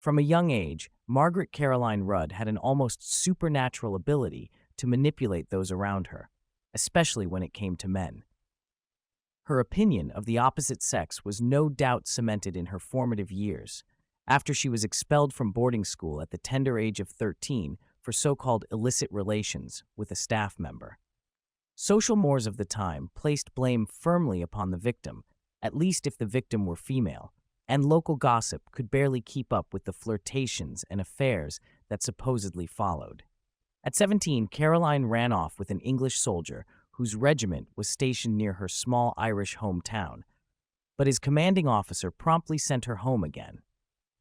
From a young age, Margaret Caroline Rudd had an almost supernatural ability to manipulate those around her, especially when it came to men. Her opinion of the opposite sex was no doubt cemented in her formative years, after she was expelled from boarding school at the tender age of 13 for so-called illicit relations with a staff member. Social mores of the time placed blame firmly upon the victim, at least if the victim were female, and local gossip could barely keep up with the flirtations and affairs that supposedly followed. At 17, Caroline ran off with an English soldier whose regiment was stationed near her small Irish hometown, but his commanding officer promptly sent her home again.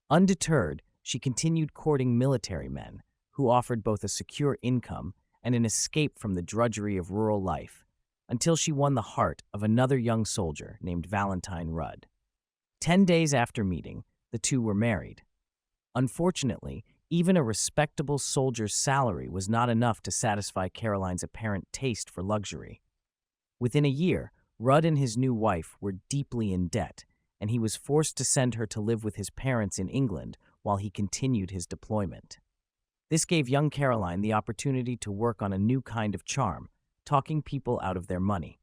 Undeterred, she continued courting military men who offered both a secure income and an escape from the drudgery of rural life, until she won the heart of another young soldier named Valentine Rudd. 10 days after meeting, the two were married. Unfortunately, even a respectable soldier's salary was not enough to satisfy Caroline's apparent taste for luxury. Within a year, Rudd and his new wife were deeply in debt, and he was forced to send her to live with his parents in England while he continued his deployment. This gave young Caroline the opportunity to work on a new kind of charm, talking people out of their money.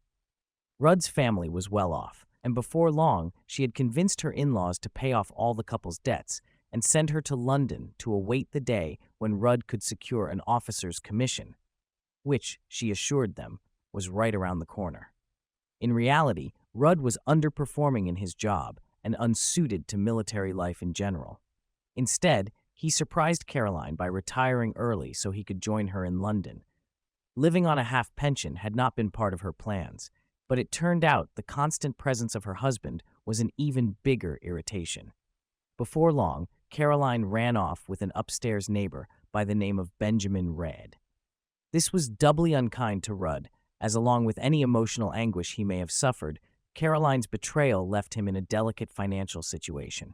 Rudd's family was well off, and before long, she had convinced her in-laws to pay off all the couple's debts and send her to London to await the day when Rudd could secure an officer's commission, which, she assured them, was right around the corner. In reality, Rudd was underperforming in his job and unsuited to military life in general. Instead, he surprised Caroline by retiring early so he could join her in London. Living on a half pension had not been part of her plans, but it turned out the constant presence of her husband was an even bigger irritation. Before long, Caroline ran off with an upstairs neighbor by the name of Benjamin Rudd. This was doubly unkind to Rudd, as along with any emotional anguish he may have suffered, Caroline's betrayal left him in a delicate financial situation.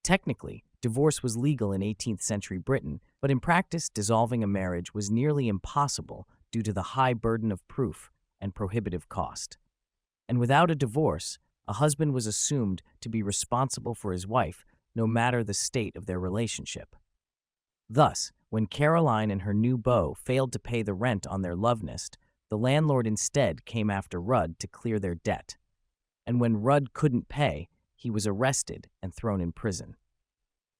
Technically, divorce was legal in 18th century Britain, but in practice, dissolving a marriage was nearly impossible due to the high burden of proof and prohibitive cost. And without a divorce, a husband was assumed to be responsible for his wife, no matter the state of their relationship. Thus, when Caroline and her new beau failed to pay the rent on their love nest, the landlord instead came after Rudd to clear their debt. And when Rudd couldn't pay, he was arrested and thrown in prison.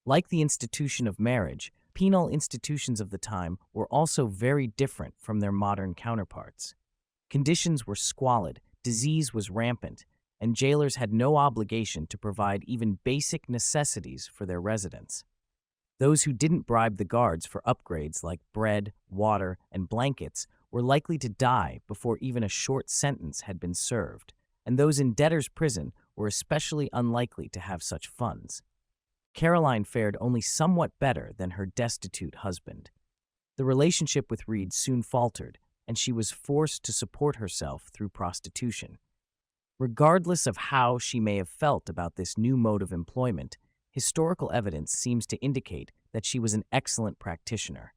Like the institution of marriage, penal institutions of the time were also very different from their modern counterparts. Conditions were squalid, disease was rampant, and jailers had no obligation to provide even basic necessities for their residents. Those who didn't bribe the guards for upgrades like bread, water, and blankets were likely to die before even a short sentence had been served, and those in debtor's prison were especially unlikely to have such funds. Caroline fared only somewhat better than her destitute husband. The relationship with Reed soon faltered, and she was forced to support herself through prostitution. Regardless of how she may have felt about this new mode of employment, historical evidence seems to indicate that she was an excellent practitioner.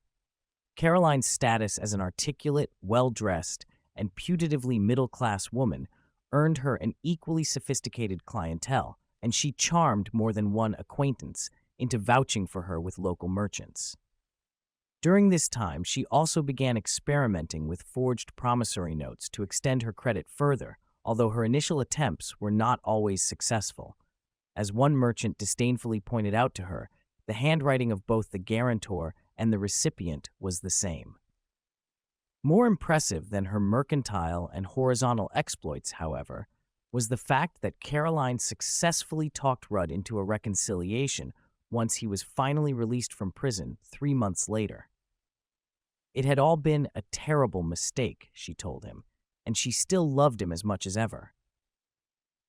Caroline's status as an articulate, well-dressed, and putatively middle-class woman earned her an equally sophisticated clientele, and she charmed more than one acquaintance into vouching for her with local merchants. During this time, she also began experimenting with forged promissory notes to extend her credit further, although her initial attempts were not always successful. As one merchant disdainfully pointed out to her, the handwriting of both the guarantor and the recipient was the same. More impressive than her mercantile and horizontal exploits, however, was the fact that Caroline successfully talked Rudd into a reconciliation once he was finally released from prison 3 months later. It had all been a terrible mistake, she told him, and she still loved him as much as ever.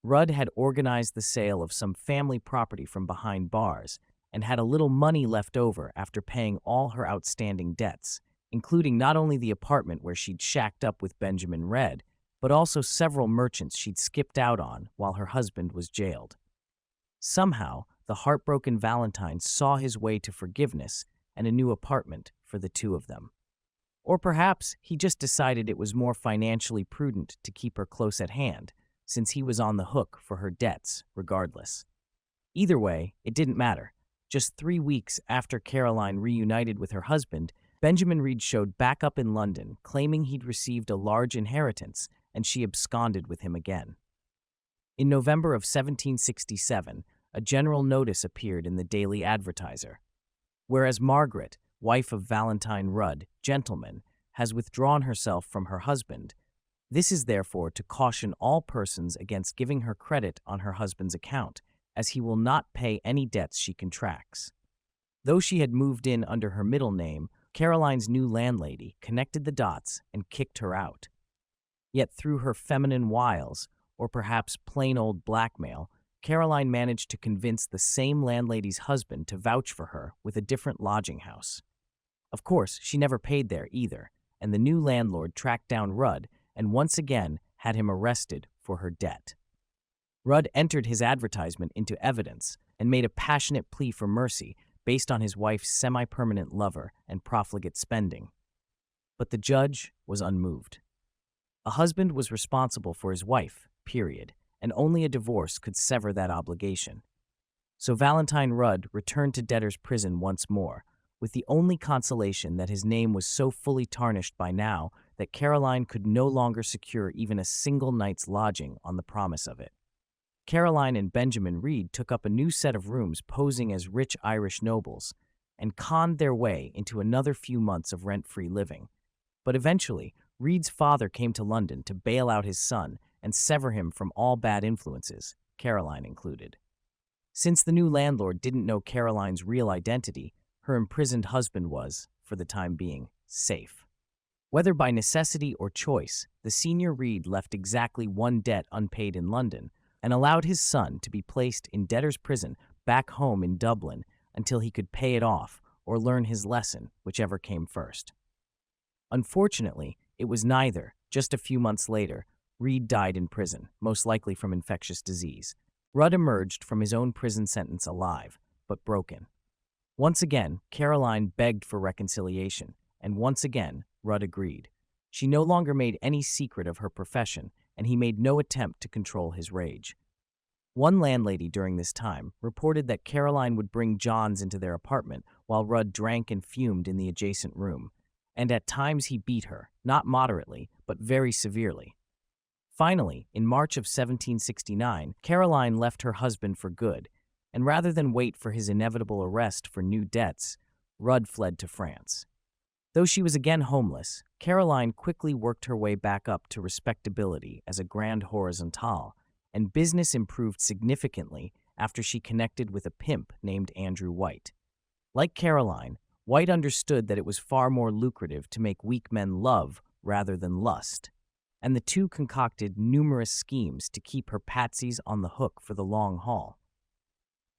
Rudd had organized the sale of some family property from behind bars and had a little money left over after paying all her outstanding debts, including not only the apartment where she'd shacked up with Benjamin Rudd, but also several merchants she'd skipped out on while her husband was jailed. Somehow, the heartbroken Valentine saw his way to forgiveness and a new apartment for the two of them. Or perhaps he just decided it was more financially prudent to keep her close at hand, since he was on the hook for her debts regardless. Either way, it didn't matter. Just 3 weeks after Caroline reunited with her husband, Benjamin Reed showed back up in London, claiming he'd received a large inheritance, and she absconded with him again. In November of 1767, a general notice appeared in the Daily Advertiser. Whereas Margaret, wife of Valentine Rudd, gentleman, has withdrawn herself from her husband, this is therefore to caution all persons against giving her credit on her husband's account, as he will not pay any debts she contracts. Though she had moved in under her middle name, Caroline's new landlady connected the dots and kicked her out. Yet through her feminine wiles, or perhaps plain old blackmail, Caroline managed to convince the same landlady's husband to vouch for her with a different lodging house. Of course, she never paid there either, and the new landlord tracked down Rudd and once again had him arrested for her debt. Rudd entered his advertisement into evidence and made a passionate plea for mercy based on his wife's semi-permanent lover and profligate spending. But the judge was unmoved. A husband was responsible for his wife, period, and only a divorce could sever that obligation. So Valentine Rudd returned to debtor's prison once more, with the only consolation that his name was so fully tarnished by now that Caroline could no longer secure even a single night's lodging on the promise of it. Caroline and Benjamin Reed took up a new set of rooms posing as rich Irish nobles and conned their way into another few months of rent-free living. But eventually, Reed's father came to London to bail out his son and sever him from all bad influences, Caroline included. Since the new landlord didn't know Caroline's real identity, her imprisoned husband was, for the time being, safe. Whether by necessity or choice, the senior Reed left exactly one debt unpaid in London and allowed his son to be placed in debtor's prison back home in Dublin until he could pay it off or learn his lesson, whichever came first. Unfortunately, it was neither. Just a few months later, Reed died in prison, most likely from infectious disease. Rudd emerged from his own prison sentence alive, but broken. Once again, Caroline begged for reconciliation, and once again, Rudd agreed. She no longer made any secret of her profession, and he made no attempt to control his rage. One landlady during this time reported that Caroline would bring Johns into their apartment while Rudd drank and fumed in the adjacent room, and at times he beat her, not moderately, but very severely. Finally, in March of 1769, Caroline left her husband for good, and rather than wait for his inevitable arrest for new debts, Rudd fled to France. Though she was again homeless, Caroline quickly worked her way back up to respectability as a grande horizontale, and business improved significantly after she connected with a pimp named Andrew White. Like Caroline, White understood that it was far more lucrative to make weak men love rather than lust, and the two concocted numerous schemes to keep her patsies on the hook for the long haul.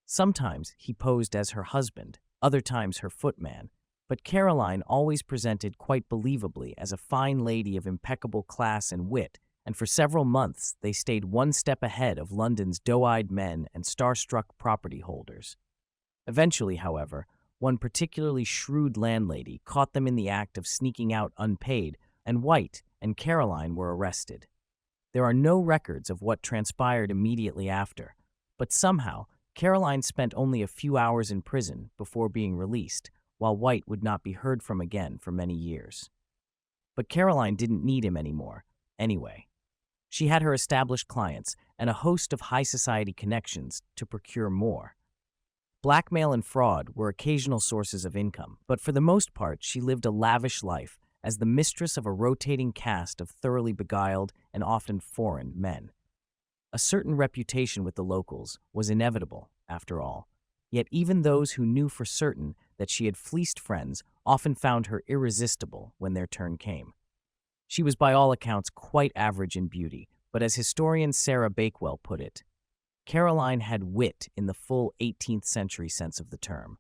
Sometimes he posed as her husband, other times her footman, but Caroline always presented quite believably as a fine lady of impeccable class and wit, and for several months they stayed one step ahead of London's doe-eyed men and starstruck property holders. Eventually, however, one particularly shrewd landlady caught them in the act of sneaking out unpaid, and White and Caroline were arrested. There are no records of what transpired immediately after, but somehow Caroline spent only a few hours in prison before being released, while White would not be heard from again for many years. But Caroline didn't need him anymore, anyway. She had her established clients and a host of high society connections to procure more. Blackmail and fraud were occasional sources of income, but for the most part she lived a lavish life as the mistress of a rotating cast of thoroughly beguiled and often foreign men. A certain reputation with the locals was inevitable, after all, yet even those who knew for certain that she had fleeced friends often found her irresistible when their turn came. She was by all accounts quite average in beauty, but as historian Sarah Bakewell put it, Caroline had wit in the full 18th century sense of the term.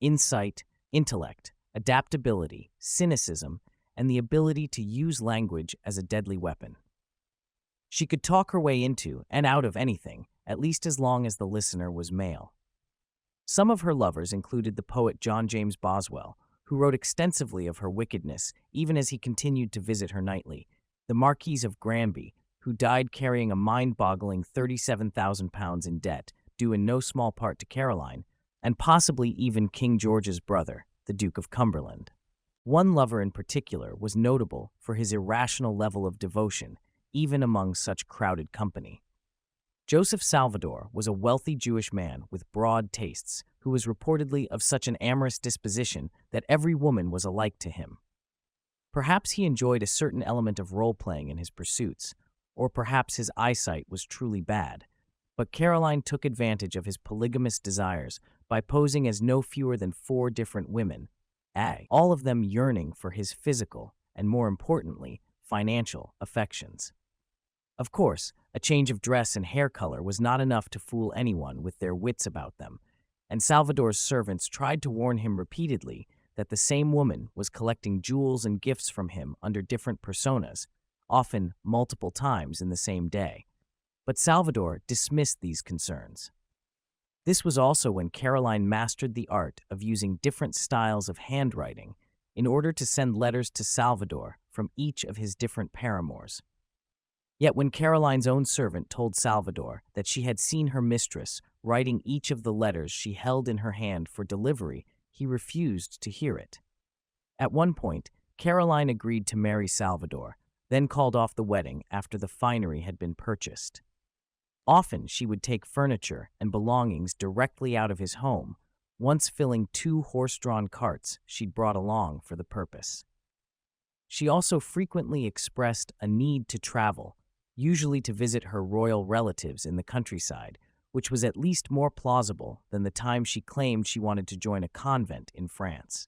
Insight, intellect, adaptability, cynicism, and the ability to use language as a deadly weapon. She could talk her way into and out of anything, at least as long as the listener was male. Some of her lovers included the poet John James Boswell, who wrote extensively of her wickedness even as he continued to visit her nightly, the Marquis of Granby, who died carrying a mind-boggling £37,000 in debt, due in no small part to Caroline, and possibly even King George's brother, the Duke of Cumberland. One lover in particular was notable for his irrational level of devotion, even among such crowded company. Joseph Salvador was a wealthy Jewish man with broad tastes who was reportedly of such an amorous disposition that every woman was alike to him. Perhaps he enjoyed a certain element of role-playing in his pursuits, or perhaps his eyesight was truly bad, but Caroline took advantage of his polygamous desires by posing as no fewer than 4 different women, all of them yearning for his physical and, more importantly, financial affections. Of course, a change of dress and hair color was not enough to fool anyone with their wits about them, and Salvador's servants tried to warn him repeatedly that the same woman was collecting jewels and gifts from him under different personas, often multiple times in the same day. But Salvador dismissed these concerns. This was also when Caroline mastered the art of using different styles of handwriting in order to send letters to Salvador from each of his different paramours. Yet when Caroline's own servant told Salvador that she had seen her mistress writing each of the letters she held in her hand for delivery, he refused to hear it. At one point, Caroline agreed to marry Salvador, then called off the wedding after the finery had been purchased. Often she would take furniture and belongings directly out of his home, once filling 2 horse-drawn carts she'd brought along for the purpose. She also frequently expressed a need to travel, usually to visit her royal relatives in the countryside, which was at least more plausible than the time she claimed she wanted to join a convent in France.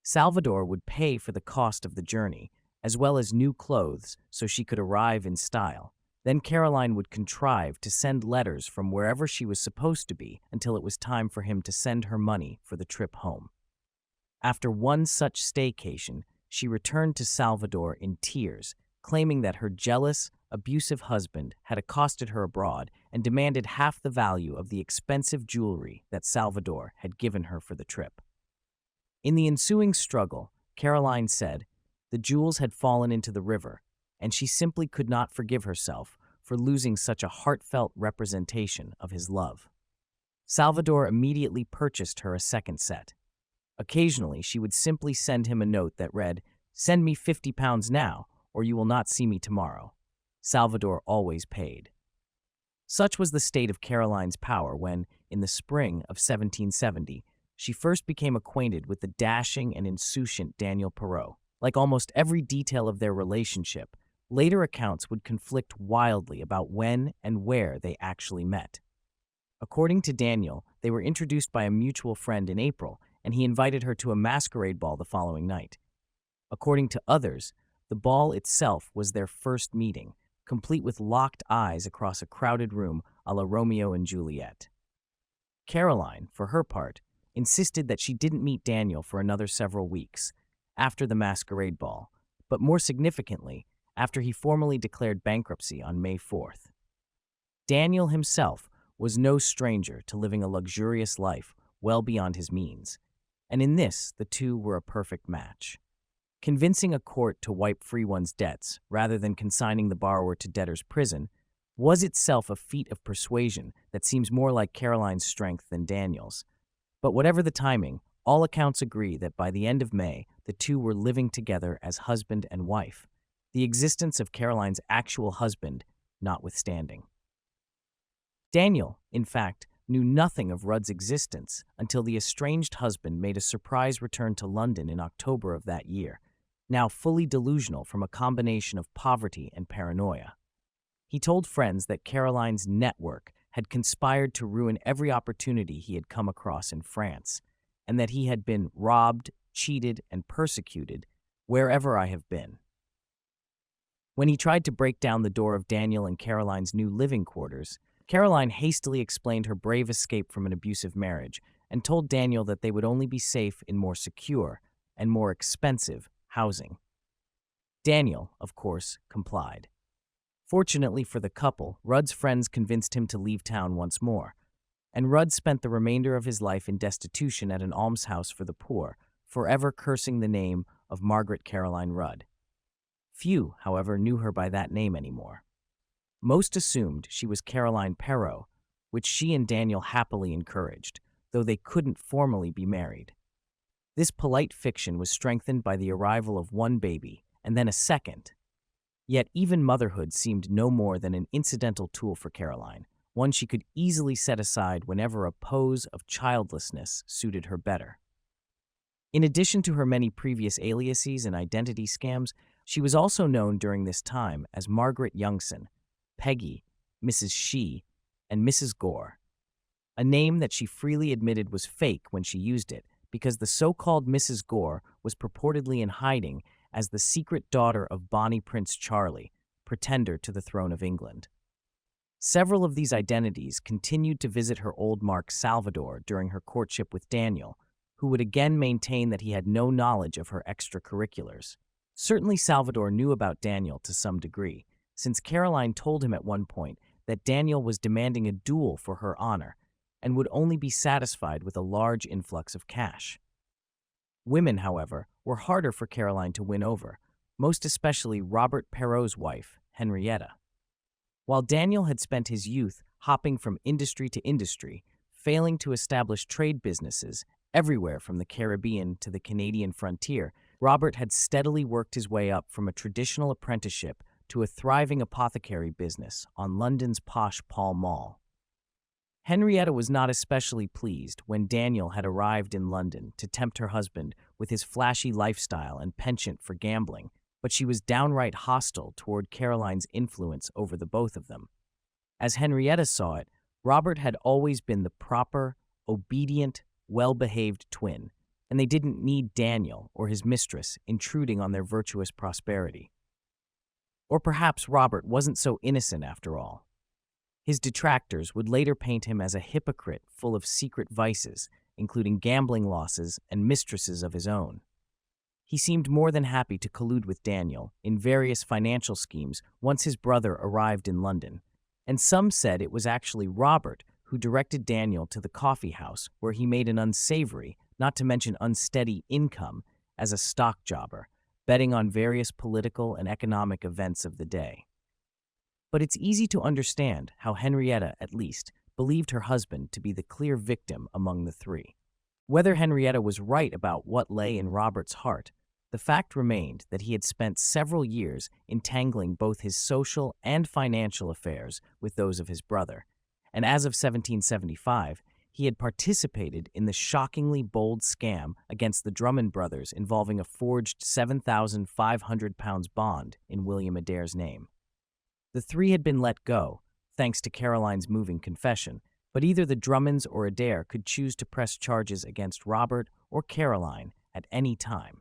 Salvador would pay for the cost of the journey, as well as new clothes so she could arrive in style. Then Caroline would contrive to send letters from wherever she was supposed to be until it was time for him to send her money for the trip home. After one such staycation, she returned to Salvador in tears, claiming that her jealous, abusive husband had accosted her abroad and demanded half the value of the expensive jewelry that Salvador had given her for the trip. In the ensuing struggle, Caroline said, the jewels had fallen into the river, and she simply could not forgive herself for losing such a heartfelt representation of his love. Salvador immediately purchased her a second set. Occasionally, she would simply send him a note that read, "Send me £50 now, or you will not see me tomorrow." Salvador always paid. Such was the state of Caroline's power when, in the spring of 1770, she first became acquainted with the dashing and insouciant Daniel Perrault. Like almost every detail of their relationship, later accounts would conflict wildly about when and where they actually met. According to Daniel, they were introduced by a mutual friend in April, and he invited her to a masquerade ball the following night. According to others, the ball itself was their first meeting, complete with locked eyes across a crowded room a la Romeo and Juliet. Caroline, for her part, insisted that she didn't meet Daniel for another several weeks, after the masquerade ball, but more significantly, after he formally declared bankruptcy on May 4th. Daniel himself was no stranger to living a luxurious life well beyond his means, and in this the two were a perfect match. Convincing a court to wipe free one's debts rather than consigning the borrower to debtor's prison was itself a feat of persuasion that seems more like Caroline's strength than Daniel's. But whatever the timing, all accounts agree that by the end of May, the two were living together as husband and wife, the existence of Caroline's actual husband notwithstanding. Daniel, in fact, knew nothing of Rudd's existence until the estranged husband made a surprise return to London in October of that year, now fully delusional from a combination of poverty and paranoia. He told friends that Caroline's network had conspired to ruin every opportunity he had come across in France, and that he had been robbed, cheated, and persecuted wherever I have been. When he tried to break down the door of Daniel and Caroline's new living quarters, Caroline hastily explained her brave escape from an abusive marriage and told Daniel that they would only be safe in more secure and more expensive housing. Daniel, of course, complied. Fortunately for the couple, Rudd's friends convinced him to leave town once more, and Rudd spent the remainder of his life in destitution at an almshouse for the poor, forever cursing the name of Margaret Caroline Rudd. Few, however, knew her by that name anymore. Most assumed she was Caroline Perrault, which she and Daniel happily encouraged, though they couldn't formally be married. This polite fiction was strengthened by the arrival of one baby, and then a second. Yet even motherhood seemed no more than an incidental tool for Caroline, one she could easily set aside whenever a pose of childlessness suited her better. In addition to her many previous aliases and identity scams, she was also known during this time as Margaret Youngson, Peggy, Mrs. She, and Mrs. Gore, a name that she freely admitted was fake when she used it, because the so-called Mrs. Gore was purportedly in hiding as the secret daughter of Bonnie Prince Charlie, pretender to the throne of England. Several of these identities continued to visit her old Mark Salvador during her courtship with Daniel, who would again maintain that he had no knowledge of her extracurriculars. Certainly Salvador knew about Daniel to some degree, since Caroline told him at one point that Daniel was demanding a duel for her honor and would only be satisfied with a large influx of cash. Women, however, were harder for Caroline to win over, most especially Robert Perrault's wife, Henrietta. While Daniel had spent his youth hopping from industry to industry, failing to establish trade businesses everywhere from the Caribbean to the Canadian frontier, Robert had steadily worked his way up from a traditional apprenticeship to a thriving apothecary business on London's posh Pall Mall. Henrietta was not especially pleased when Daniel had arrived in London to tempt her husband with his flashy lifestyle and penchant for gambling, but she was downright hostile toward Caroline's influence over the both of them. As Henrietta saw it, Robert had always been the proper, obedient, well-behaved twin, and they didn't need Daniel or his mistress intruding on their virtuous prosperity. Or perhaps Robert wasn't so innocent after all. His detractors would later paint him as a hypocrite full of secret vices, including gambling losses and mistresses of his own. He seemed more than happy to collude with Daniel in various financial schemes once his brother arrived in London, and some said it was actually Robert who directed Daniel to the coffee house where he made an unsavory, not to mention unsteady, income as a stock jobber, betting on various political and economic events of the day. But it's easy to understand how Henrietta, at least, believed her husband to be the clear victim among the three. Whether Henrietta was right about what lay in Robert's heart, the fact remained that he had spent several years entangling both his social and financial affairs with those of his brother, and as of 1775, he had participated in the shockingly bold scam against the Drummond brothers involving a forged £7,500 bond in William Adair's name. The three had been let go, thanks to Caroline's moving confession, but either the Drummonds or Adair could choose to press charges against Robert or Caroline at any time.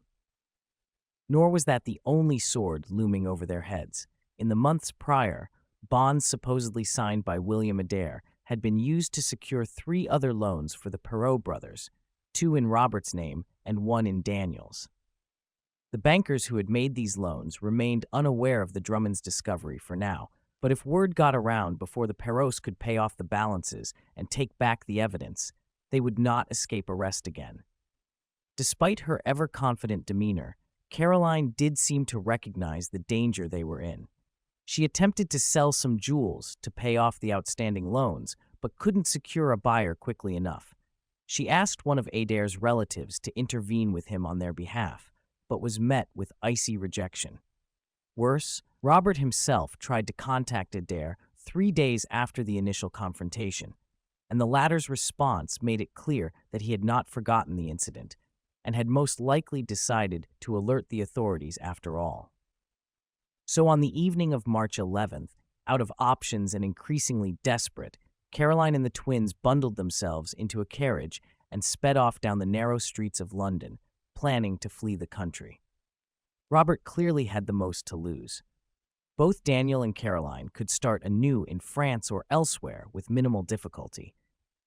Nor was that the only sword looming over their heads. In the months prior, bonds supposedly signed by William Adair had been used to secure 3 other loans for the Perrault brothers, 2 in Robert's name and 1 in Daniel's. The bankers who had made these loans remained unaware of the Drummonds' discovery for now, but if word got around before the Perraults could pay off the balances and take back the evidence, they would not escape arrest again. Despite her ever-confident demeanor, Caroline did seem to recognize the danger they were in. She attempted to sell some jewels to pay off the outstanding loans, but couldn't secure a buyer quickly enough. She asked one of Adair's relatives to intervene with him on their behalf, but was met with icy rejection. Worse, Robert himself tried to contact Adair 3 days after the initial confrontation, and the latter's response made it clear that he had not forgotten the incident and had most likely decided to alert the authorities after all. So on the evening of March 11th, out of options and increasingly desperate, Caroline and the twins bundled themselves into a carriage and sped off down the narrow streets of London, planning to flee the country. Robert clearly had the most to lose. Both Daniel and Caroline could start anew in France or elsewhere with minimal difficulty,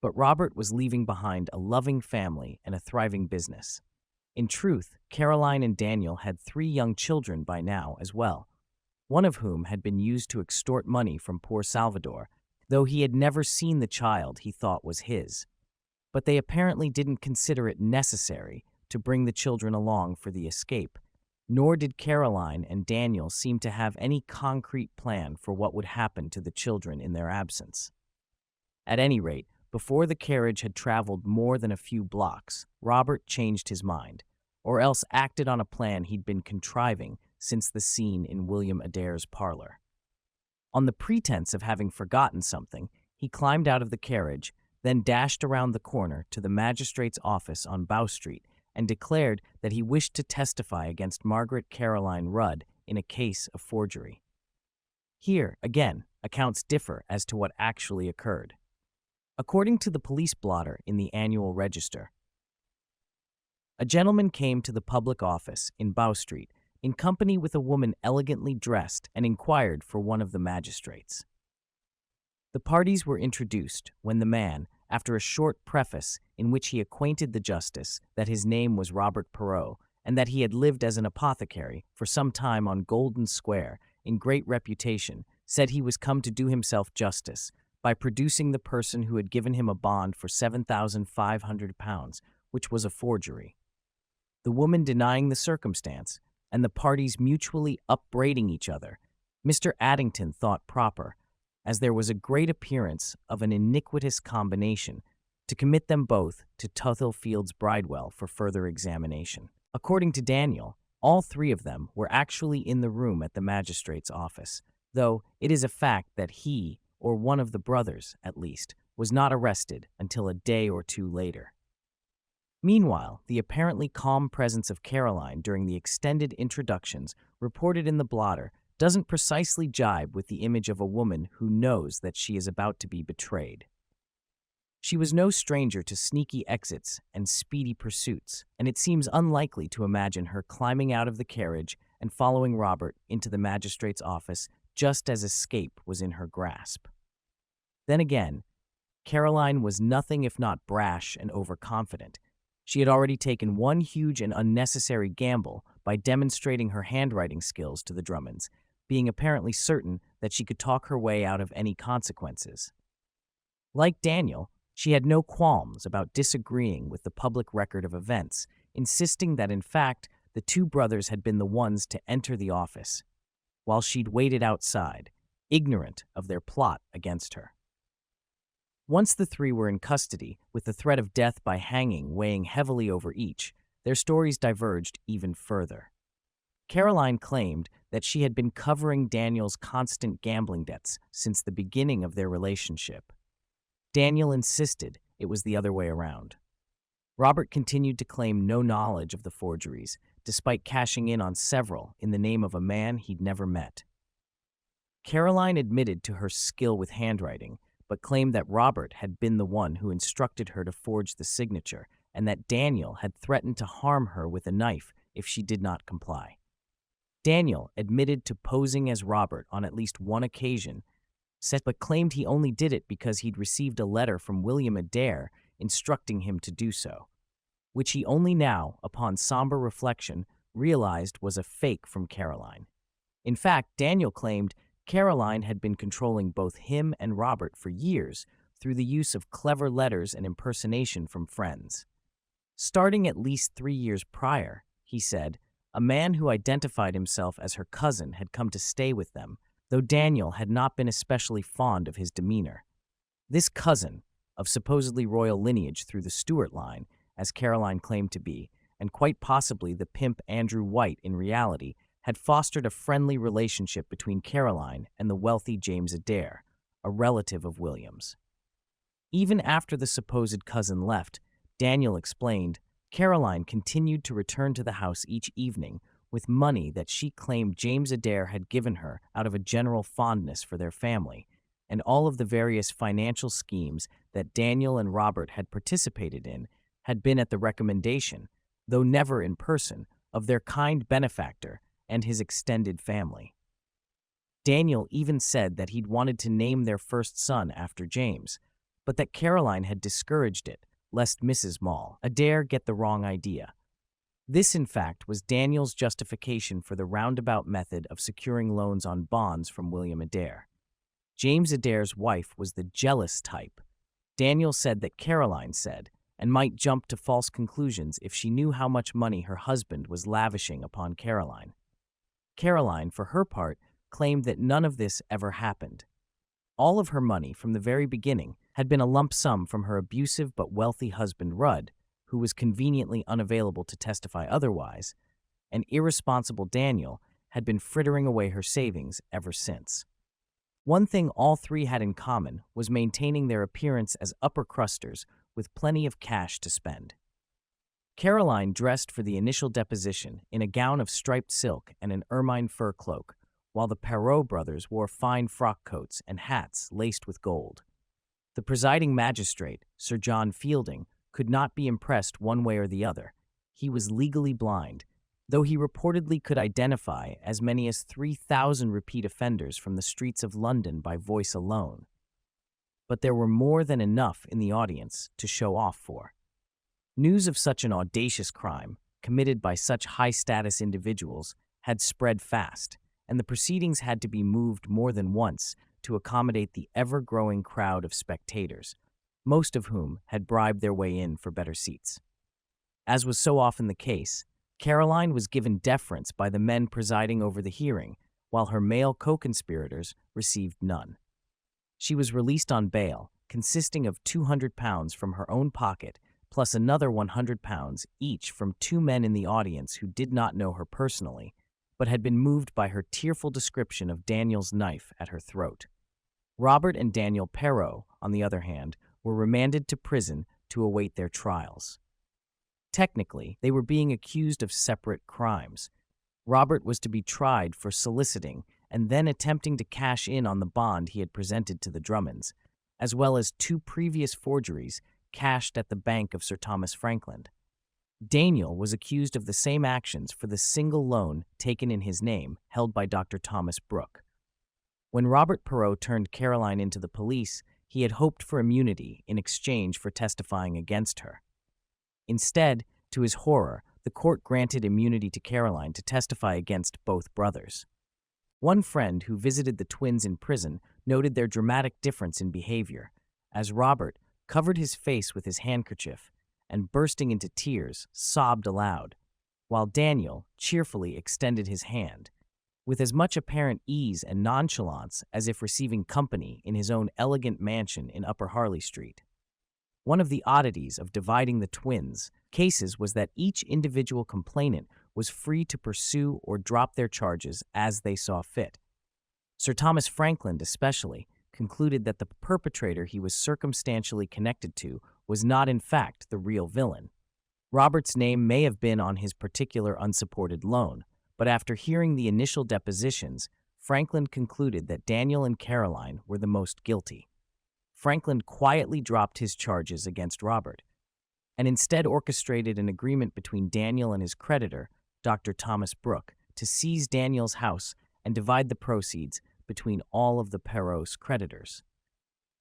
but Robert was leaving behind a loving family and a thriving business. In truth, Caroline and Daniel had 3 young children by now as well, one of whom had been used to extort money from poor Salvador, though he had never seen the child he thought was his. But they apparently didn't consider it necessary to bring the children along for the escape, nor did Caroline and Daniel seem to have any concrete plan for what would happen to the children in their absence. At any rate, before the carriage had traveled more than a few blocks, Robert changed his mind, or else acted on a plan he'd been contriving since the scene in William Adair's parlor. On the pretense of having forgotten something, he climbed out of the carriage, then dashed around the corner to the magistrate's office on Bow Street and declared that he wished to testify against Margaret Caroline Rudd in a case of forgery. Here, again, accounts differ as to what actually occurred. According to the police blotter in the Annual Register, a gentleman came to the public office in Bow Street in company with a woman elegantly dressed and inquired for one of the magistrates. The parties were introduced when the man, after a short preface in which he acquainted the justice that his name was Robert Perot and that he had lived as an apothecary for some time on Golden Square in great reputation, said he was come to do himself justice by producing the person who had given him a bond for £7,500, which was a forgery. The woman denying the circumstance, and the parties mutually upbraiding each other, Mr. Addington thought proper, as there was a great appearance of an iniquitous combination, to commit them both to Tuthill Bridewell for further examination. According to Daniel, all three of them were actually in the room at the magistrate's office, though it is a fact that he, or one of the brothers at least, was not arrested until a day or two later. Meanwhile, the apparently calm presence of Caroline during the extended introductions reported in the blotter doesn't precisely jibe with the image of a woman who knows that she is about to be betrayed. She was no stranger to sneaky exits and speedy pursuits, and it seems unlikely to imagine her climbing out of the carriage and following Robert into the magistrate's office just as escape was in her grasp. Then again, Caroline was nothing if not brash and overconfident. She had already taken one huge and unnecessary gamble by demonstrating her handwriting skills to the Drummonds, being apparently certain that she could talk her way out of any consequences. Like Daniel, she had no qualms about disagreeing with the public record of events, insisting that in fact the two brothers had been the ones to enter the office, while she'd waited outside, ignorant of their plot against her. Once the three were in custody, with the threat of death by hanging weighing heavily over each, their stories diverged even further. Caroline claimed that she had been covering Daniel's constant gambling debts since the beginning of their relationship. Daniel insisted it was the other way around. Robert continued to claim no knowledge of the forgeries, despite cashing in on several in the name of a man he'd never met. Caroline admitted to her skill with handwriting, but claimed that Robert had been the one who instructed her to forge the signature, and that Daniel had threatened to harm her with a knife if she did not comply. Daniel admitted to posing as Robert on at least one occasion, but claimed he only did it because he'd received a letter from William Adair instructing him to do so, which he only now, upon somber reflection, realized was a fake from Caroline. In fact, Daniel claimed Caroline had been controlling both him and Robert for years through the use of clever letters and impersonation from friends. Starting at least 3 years prior, he said, a man who identified himself as her cousin had come to stay with them, though Daniel had not been especially fond of his demeanor. This cousin, of supposedly royal lineage through the Stuart line, as Caroline claimed to be, and quite possibly the pimp Andrew White in reality, had fostered a friendly relationship between Caroline and the wealthy James Adair, a relative of William's. Even after the supposed cousin left, Daniel explained, Caroline continued to return to the house each evening with money that she claimed James Adair had given her out of a general fondness for their family, and all of the various financial schemes that Daniel and Robert had participated in had been at the recommendation, though never in person, of their kind benefactor and his extended family. Daniel even said that he'd wanted to name their first son after James, but that Caroline had discouraged it, lest Mrs. Maule Adair get the wrong idea. This, in fact, was Daniel's justification for the roundabout method of securing loans on bonds from William Adair. James Adair's wife was the jealous type. Daniel said that Caroline said, and might jump to false conclusions if she knew how much money her husband was lavishing upon Caroline. Caroline, for her part, claimed that none of this ever happened. All of her money, from the very beginning, had been a lump sum from her abusive but wealthy husband Rudd, who was conveniently unavailable to testify otherwise, and irresponsible Daniel had been frittering away her savings ever since. One thing all three had in common was maintaining their appearance as upper crusters with plenty of cash to spend. Caroline dressed for the initial deposition in a gown of striped silk and an ermine fur cloak, while the Perot brothers wore fine frock coats and hats laced with gold. The presiding magistrate, Sir John Fielding, could not be impressed one way or the other. He was legally blind, though he reportedly could identify as many as 3,000 repeat offenders from the streets of London by voice alone. But there were more than enough in the audience to show off for. News of such an audacious crime, committed by such high-status individuals, had spread fast, and the proceedings had to be moved more than once to accommodate the ever-growing crowd of spectators, most of whom had bribed their way in for better seats. As was so often the case, Caroline was given deference by the men presiding over the hearing, while her male co-conspirators received none. She was released on bail, consisting of £200 from her own pocket, plus another £100 each from two men in the audience who did not know her personally, but had been moved by her tearful description of Daniel's knife at her throat. Robert and Daniel Perot, on the other hand, were remanded to prison to await their trials. Technically, they were being accused of separate crimes. Robert was to be tried for soliciting and then attempting to cash in on the bond he had presented to the Drummonds, as well as two previous forgeries cashed at the bank of Sir Thomas Frankland. Daniel was accused of the same actions for the single loan taken in his name, held by Dr. Thomas Brooke. When Robert Perot turned Caroline into the police, he had hoped for immunity in exchange for testifying against her. Instead, to his horror, the court granted immunity to Caroline to testify against both brothers. One friend who visited the twins in prison noted their dramatic difference in behavior, as Robert covered his face with his handkerchief and, bursting into tears, sobbed aloud, while Daniel cheerfully extended his hand, with as much apparent ease and nonchalance as if receiving company in his own elegant mansion in Upper Harley Street. One of the oddities of dividing the twins' cases was that each individual complainant was free to pursue or drop their charges as they saw fit. Sir Thomas Frankland, especially, concluded that the perpetrator he was circumstantially connected to was not in fact the real villain. Robert's name may have been on his particular unsupported loan, but after hearing the initial depositions, Frankland concluded that Daniel and Caroline were the most guilty. Frankland quietly dropped his charges against Robert, and instead orchestrated an agreement between Daniel and his creditor, Dr. Thomas Brooke, to seize Daniel's house and divide the proceeds between all of the Perot's creditors.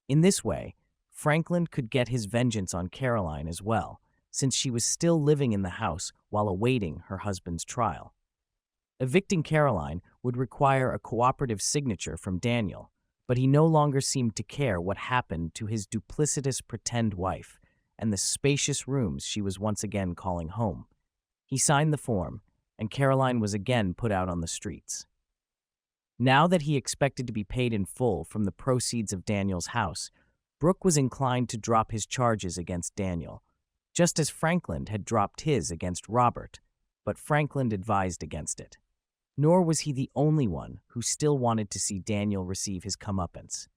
In this way, Frankland could get his vengeance on Caroline as well, since she was still living in the house while awaiting her husband's trial. Evicting Caroline would require a cooperative signature from Daniel, but he no longer seemed to care what happened to his duplicitous pretend wife and the spacious rooms she was once again calling home. He signed the form, and Caroline was again put out on the streets. Now that he expected to be paid in full from the proceeds of Daniel's house, Brooke was inclined to drop his charges against Daniel, just as Frankland had dropped his against Robert, but Frankland advised against it. Nor was he the only one who still wanted to see Daniel receive his comeuppance.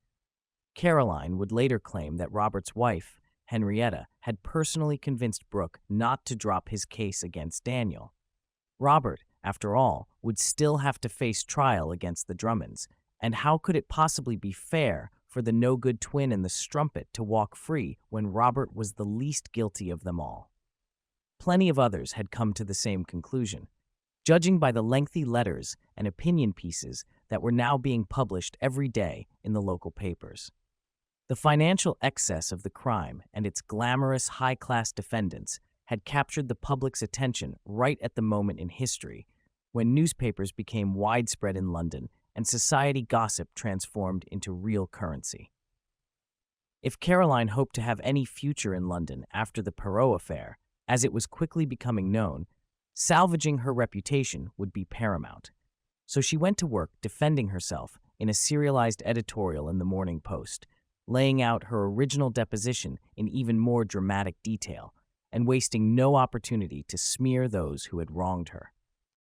Caroline would later claim that Robert's wife, Henrietta, had personally convinced Brooke not to drop his case against Daniel. Robert, after all, would still have to face trial against the Drummonds, and how could it possibly be fair for the no-good twin and the strumpet to walk free when Robert was the least guilty of them all? Plenty of others had come to the same conclusion, judging by the lengthy letters and opinion pieces that were now being published every day in the local papers. The financial excess of the crime and its glamorous, high-class defendants had captured the public's attention right at the moment in history when newspapers became widespread in London and society gossip transformed into real currency. If Caroline hoped to have any future in London after the Perot affair, as it was quickly becoming known, salvaging her reputation would be paramount. So she went to work defending herself in a serialized editorial in the Morning Post, laying out her original deposition in even more dramatic detail, and wasting no opportunity to smear those who had wronged her.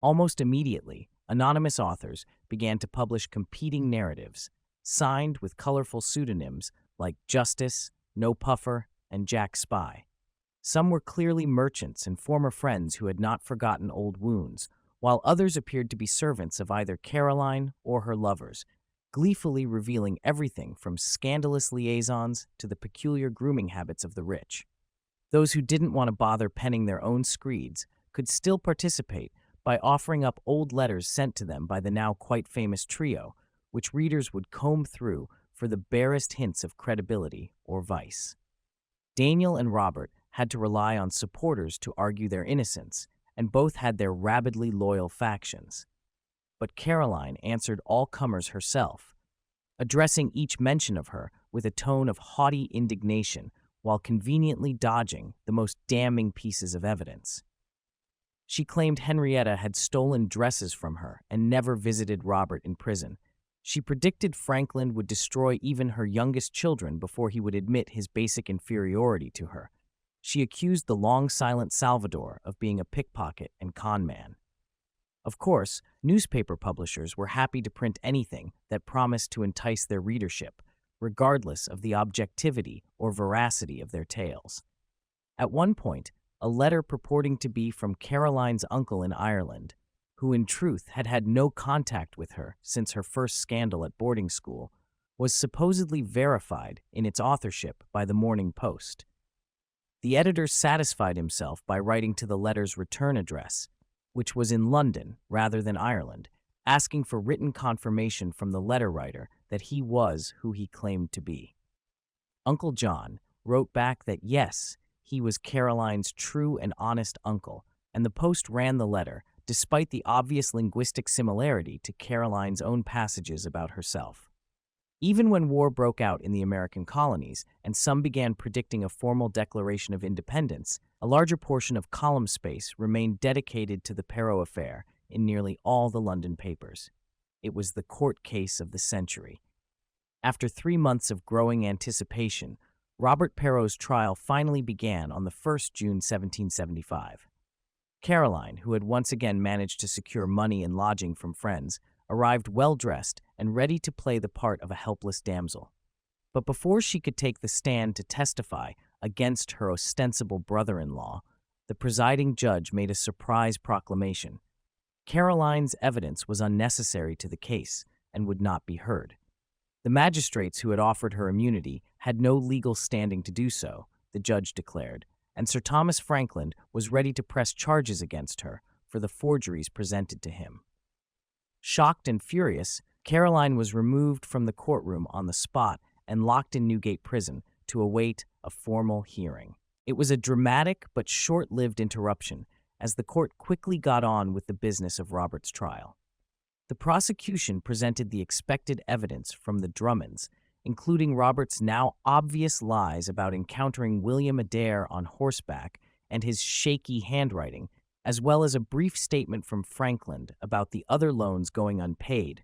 Almost immediately, anonymous authors began to publish competing narratives, signed with colorful pseudonyms like Justice, No Puffer, and Jack Spy. Some were clearly merchants and former friends who had not forgotten old wounds, while others appeared to be servants of either Caroline or her lovers, gleefully revealing everything from scandalous liaisons to the peculiar grooming habits of the rich. Those who didn't want to bother penning their own screeds could still participate by offering up old letters sent to them by the now quite famous trio, which readers would comb through for the barest hints of credibility or vice. Daniel and Robert had to rely on supporters to argue their innocence, and both had their rabidly loyal factions. But Caroline answered all comers herself, addressing each mention of her with a tone of haughty indignation while conveniently dodging the most damning pieces of evidence. She claimed Henrietta had stolen dresses from her and never visited Robert in prison. She predicted Franklin would destroy even her youngest children before he would admit his basic inferiority to her. She accused the long-silent Salvador of being a pickpocket and con man. Of course, newspaper publishers were happy to print anything that promised to entice their readership, regardless of the objectivity or veracity of their tales. At one point, a letter purporting to be from Caroline's uncle in Ireland, who in truth had had no contact with her since her first scandal at boarding school, was supposedly verified in its authorship by the Morning Post. The editor satisfied himself by writing to the letter's return address, which was in London rather than Ireland, asking for written confirmation from the letter writer that he was who he claimed to be. Uncle John wrote back that yes, he was Caroline's true and honest uncle, and the Post ran the letter, despite the obvious linguistic similarity to Caroline's own passages about herself. Even when war broke out in the American colonies and some began predicting a formal declaration of independence, a larger portion of column space remained dedicated to the Perot affair in nearly all the London papers. It was the court case of the century. After 3 months of growing anticipation, Robert Perot's trial finally began on the 1st June 1775. Caroline, who had once again managed to secure money and lodging from friends, arrived well-dressed and ready to play the part of a helpless damsel. But before she could take the stand to testify against her ostensible brother-in-law, the presiding judge made a surprise proclamation. Caroline's evidence was unnecessary to the case and would not be heard. The magistrates who had offered her immunity had no legal standing to do so, the judge declared, and Sir Thomas Frankland was ready to press charges against her for the forgeries presented to him. Shocked and furious, Caroline was removed from the courtroom on the spot and locked in Newgate Prison to await a formal hearing. It was a dramatic but short-lived interruption, as the court quickly got on with the business of Robert's trial. The prosecution presented the expected evidence from the Drummonds, including Robert's now obvious lies about encountering William Adair on horseback and his shaky handwriting, as well as a brief statement from Frankland about the other loans going unpaid,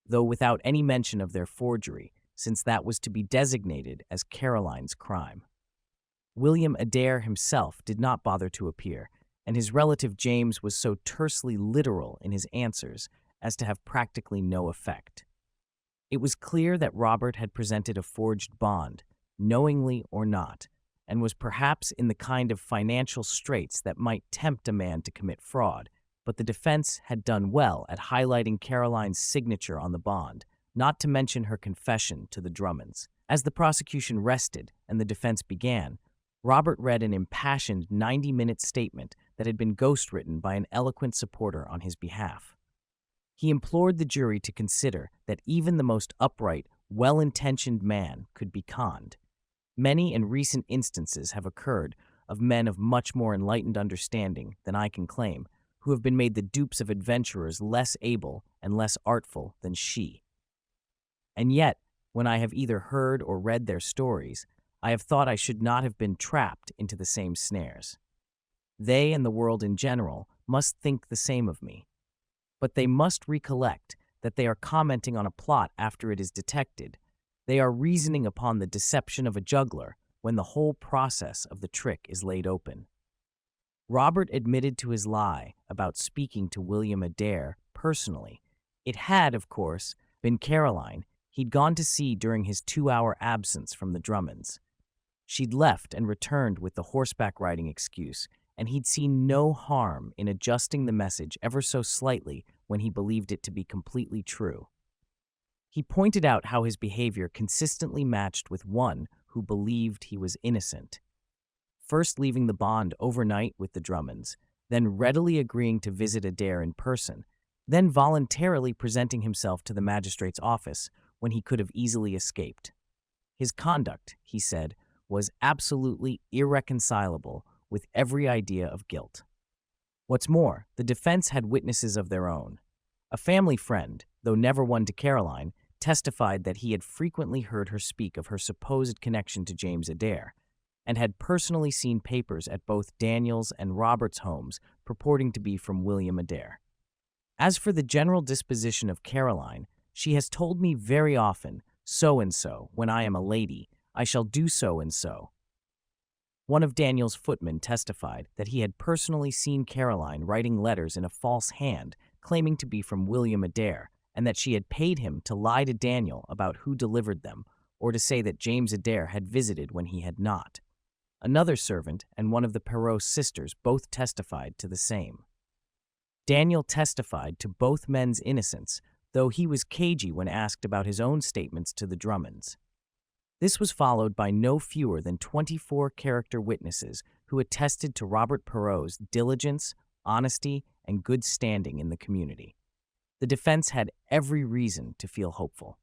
though without any mention of their forgery, since that was to be designated as Caroline's crime. William Adair himself did not bother to appear, and his relative James was so tersely literal in his answers as to have practically no effect. It was clear that Robert had presented a forged bond, knowingly or not, and was perhaps in the kind of financial straits that might tempt a man to commit fraud, but the defense had done well at highlighting Caroline's signature on the bond, not to mention her confession to the Drummonds. As the prosecution rested and the defense began, Robert read an impassioned 90-minute statement that had been ghostwritten by an eloquent supporter on his behalf. He implored the jury to consider that even the most upright, well-intentioned man could be conned. Many and recent instances have occurred of men of much more enlightened understanding than I can claim, who have been made the dupes of adventurers less able and less artful than she. And yet, when I have either heard or read their stories, I have thought I should not have been trapped into the same snares. They and the world in general must think the same of me. But they must recollect that they are commenting on a plot after it is detected, They are reasoning upon the deception of a juggler when the whole process of the trick is laid open. Robert admitted to his lie about speaking to William Adair personally. It had, of course, been Caroline he'd gone to see during his 2-hour absence from the Drummonds. She'd left and returned with the horseback riding excuse, and he'd seen no harm in adjusting the message ever so slightly when he believed it to be completely true. He pointed out how his behavior consistently matched with one who believed he was innocent. First leaving the bond overnight with the Drummonds, then readily agreeing to visit Adair in person, then voluntarily presenting himself to the magistrate's office when he could have easily escaped. His conduct, he said, was absolutely irreconcilable with every idea of guilt. What's more, the defense had witnesses of their own. A family friend, though never one to Caroline, testified that he had frequently heard her speak of her supposed connection to James Adair, and had personally seen papers at both Daniel's and Robert's homes purporting to be from William Adair. As for the general disposition of Caroline, she has told me very often, so and so, when I am a lady, I shall do so and so. One of Daniel's footmen testified that he had personally seen Caroline writing letters in a false hand, claiming to be from William Adair, and that she had paid him to lie to Daniel about who delivered them, or to say that James Adair had visited when he had not. Another servant and one of the Perrot sisters both testified to the same. Daniel testified to both men's innocence, though he was cagey when asked about his own statements to the Drummonds. This was followed by no fewer than 24 character witnesses who attested to Robert Perrot's diligence, honesty, and good standing in the community. The defense had every reason to feel hopeful.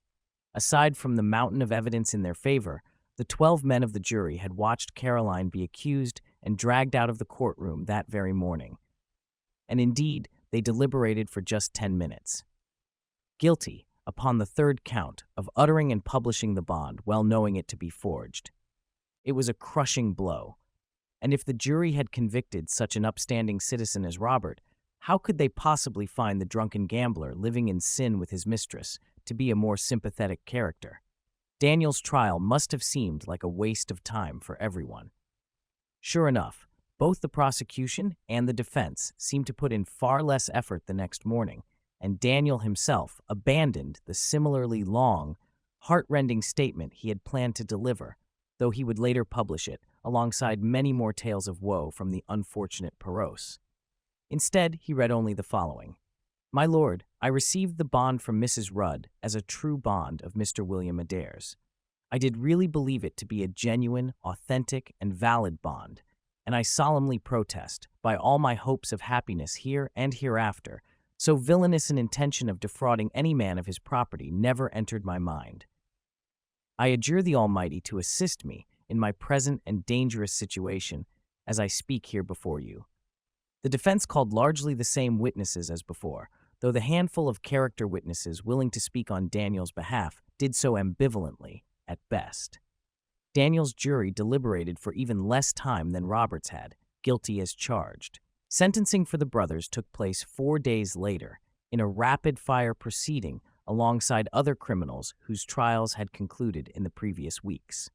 Aside from the mountain of evidence in their favor, the 12 men of the jury had watched Caroline be accused and dragged out of the courtroom that very morning. And indeed, they deliberated for just 10 minutes. Guilty upon the third count of uttering and publishing the bond while knowing it to be forged. It was a crushing blow, and if the jury had convicted such an upstanding citizen as Robert, how could they possibly find the drunken gambler living in sin with his mistress to be a more sympathetic character? Daniel's trial must have seemed like a waste of time for everyone. Sure enough, both the prosecution and the defense seemed to put in far less effort the next morning, and Daniel himself abandoned the similarly long, heart-rending statement he had planned to deliver, though he would later publish it alongside many more tales of woe from the unfortunate Perrots. Instead, he read only the following: "My lord, I received the bond from Mrs. Rudd as a true bond of Mr. William Adair's. I did really believe it to be a genuine, authentic, and valid bond, and I solemnly protest, by all my hopes of happiness here and hereafter, so villainous an intention of defrauding any man of his property never entered my mind. I adjure the Almighty to assist me in my present and dangerous situation as I speak here before you." The defense called largely the same witnesses as before, though the handful of character witnesses willing to speak on Daniel's behalf did so ambivalently, at best. Daniel's jury deliberated for even less time than Robert's had, guilty as charged. Sentencing for the brothers took place 4 days later, in a rapid-fire proceeding alongside other criminals whose trials had concluded in the previous weeks.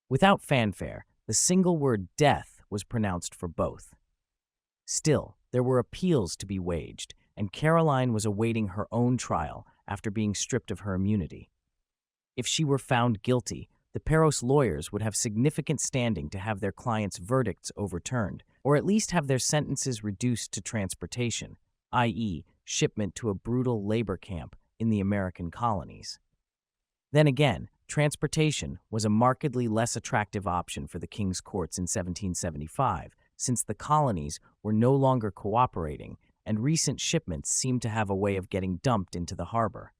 Without fanfare, the single word death was pronounced for both. Still, there were appeals to be waged, and Caroline was awaiting her own trial after being stripped of her immunity. If she were found guilty, the Perros lawyers would have significant standing to have their clients' verdicts overturned, or at least have their sentences reduced to transportation, i.e., shipment to a brutal labor camp in the American colonies. Then again, transportation was a markedly less attractive option for the King's courts in 1775, since the colonies were no longer cooperating and recent shipments seemed to have a way of getting dumped into the harbor.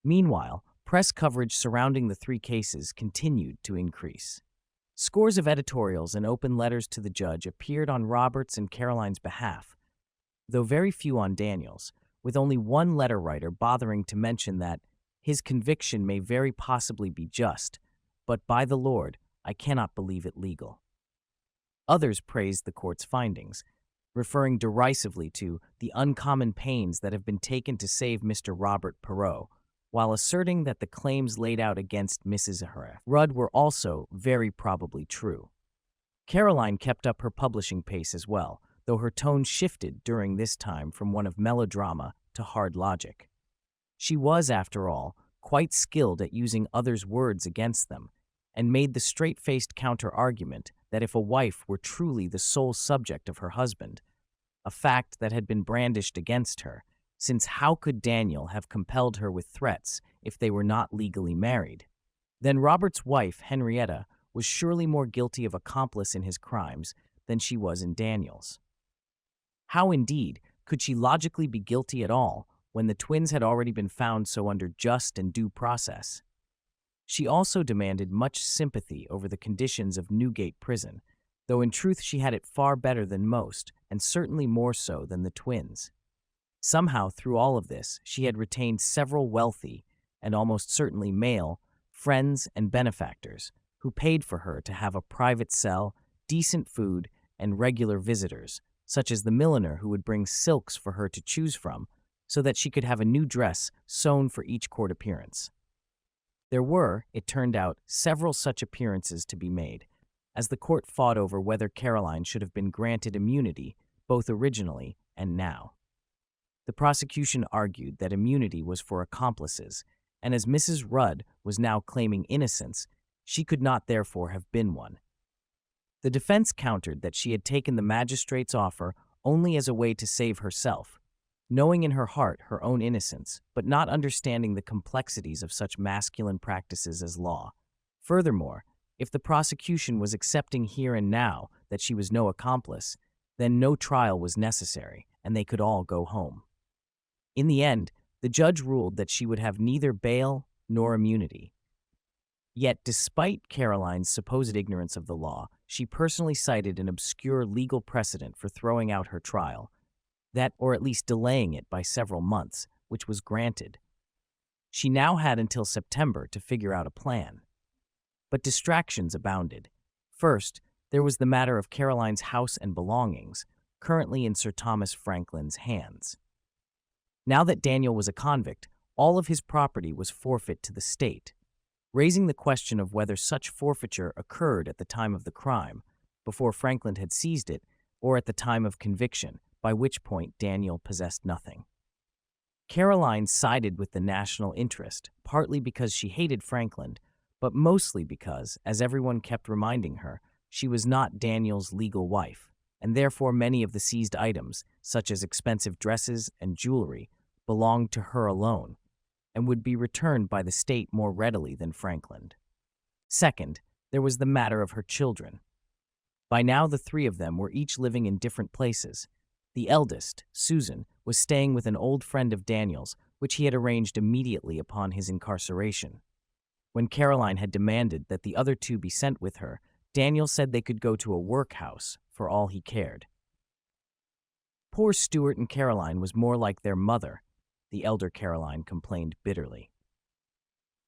Meanwhile, press coverage surrounding the three cases continued to increase. Scores of editorials and open letters to the judge appeared on Robert's and Caroline's behalf, though very few on Daniel's, with only one letter writer bothering to mention that his conviction may very possibly be just, but by the Lord, I cannot believe it legal. Others praised the court's findings, referring derisively to the uncommon pains that have been taken to save Mr. Robert Perrot, while asserting that the claims laid out against Mrs. Rudd were also very probably true. Caroline kept up her publishing pace as well, though her tone shifted during this time from one of melodrama to hard logic. She was, after all, quite skilled at using others' words against them, and made the straight-faced counter-argument that if a wife were truly the sole subject of her husband, a fact that had been brandished against her, since how could Daniel have compelled her with threats if they were not legally married? Then Robert's wife, Henrietta, was surely more guilty of accomplice in his crimes than she was in Daniel's. How, indeed, could she logically be guilty at all when the twins had already been found so under just and due process? She also demanded much sympathy over the conditions of Newgate Prison, though in truth she had it far better than most, and certainly more so than the twins. Somehow, through all of this, she had retained several wealthy, and almost certainly male, friends and benefactors who paid for her to have a private cell, decent food, and regular visitors, such as the milliner who would bring silks for her to choose from, so that she could have a new dress sewn for each court appearance. There were, it turned out, several such appearances to be made, as the court fought over whether Caroline should have been granted immunity, both originally and now. The prosecution argued that immunity was for accomplices, and as Mrs. Rudd was now claiming innocence, she could not therefore have been one. The defense countered that she had taken the magistrate's offer only as a way to save herself, knowing in her heart her own innocence, but not understanding the complexities of such masculine practices as law. Furthermore, if the prosecution was accepting here and now that she was no accomplice, then no trial was necessary, and they could all go home. In the end, the judge ruled that she would have neither bail nor immunity. Yet, despite Caroline's supposed ignorance of the law, she personally cited an obscure legal precedent for throwing out her trial, that or at least delaying it by several months, which was granted. She now had until September to figure out a plan. But distractions abounded. First, there was the matter of Caroline's house and belongings, currently in Sir Thomas Franklin's hands. Now that Daniel was a convict, all of his property was forfeit to the state, raising the question of whether such forfeiture occurred at the time of the crime, before Franklin had seized it, or at the time of conviction, by which point Daniel possessed nothing. Caroline sided with the national interest, partly because she hated Franklin, but mostly because, as everyone kept reminding her, she was not Daniel's legal wife, and therefore many of the seized items, such as expensive dresses and jewelry, belonged to her alone, and would be returned by the state more readily than Franklin. Second, there was the matter of her children. By now the three of them were each living in different places. The eldest, Susan, was staying with an old friend of Daniel's, which he had arranged immediately upon his incarceration. When Caroline had demanded that the other two be sent with her, Daniel said they could go to a workhouse for all he cared. Poor Stuart and Caroline was more like their mother, the elder Caroline complained bitterly.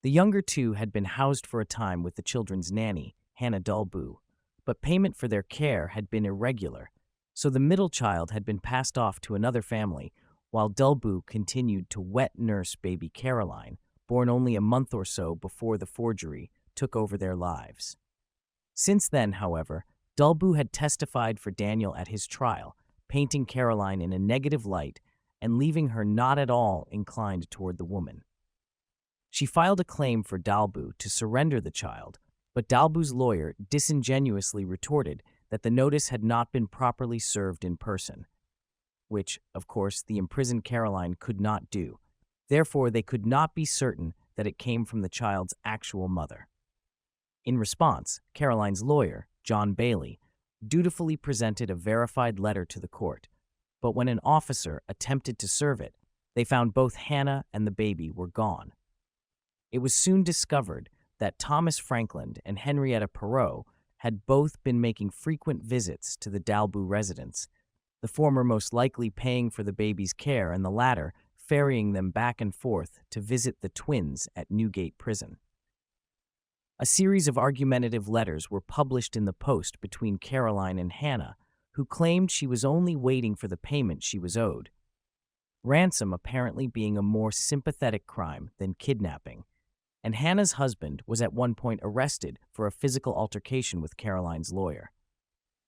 The younger two had been housed for a time with the children's nanny, Hannah Dalbu, but payment for their care had been irregular, so the middle child had been passed off to another family, while Dalbu continued to wet nurse baby Caroline, born only a month or so before the forgery took over their lives. Since then, however, Dalbu had testified for Daniel at his trial, painting Caroline in a negative light and leaving her not at all inclined toward the woman. She filed a claim for Dalbu to surrender the child, but Dalbu's lawyer disingenuously retorted that the notice had not been properly served in person, which, of course, the imprisoned Caroline could not do. Therefore, they could not be certain that it came from the child's actual mother. In response, Caroline's lawyer, John Bailey, dutifully presented a verified letter to the court, but when an officer attempted to serve it, they found both Hannah and the baby were gone. It was soon discovered that Thomas Franklin and Henrietta Perot had both been making frequent visits to the Dalbu residence, the former most likely paying for the baby's care and the latter ferrying them back and forth to visit the twins at Newgate Prison. A series of argumentative letters were published in the Post between Caroline and Hannah, who claimed she was only waiting for the payment she was owed. ransom apparently being a more sympathetic crime than kidnapping, and Hannah's husband was at one point arrested for a physical altercation with Caroline's lawyer.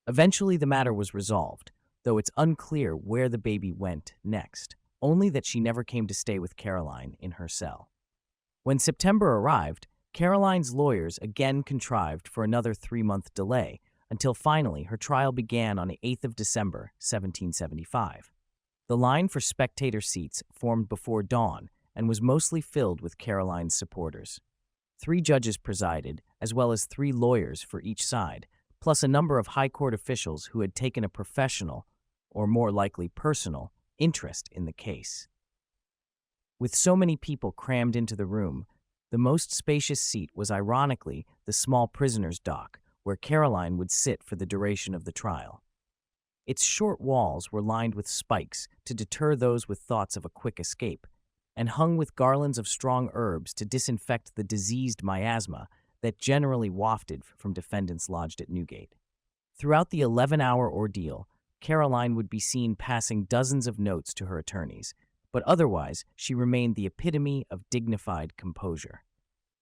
Eventually, the matter was resolved, though it's unclear where the baby went next, only that she never came to stay with Caroline in her cell. When September arrived, Caroline's lawyers again contrived for another 3-month delay, until finally her trial began on the 8th of December, 1775. The line for spectator seats formed before dawn and was mostly filled with Caroline's supporters. 3 judges presided, as well as 3 lawyers for each side, plus a number of high court officials who had taken a professional, or more likely personal, interest in the case. With so many people crammed into the room, the most spacious seat was ironically the small prisoner's dock, where Caroline would sit for the duration of the trial. Its short walls were lined with spikes to deter those with thoughts of a quick escape, and hung with garlands of strong herbs to disinfect the diseased miasma that generally wafted from defendants lodged at Newgate. Throughout the 11-hour ordeal, Caroline would be seen passing dozens of notes to her attorneys, but otherwise she remained the epitome of dignified composure.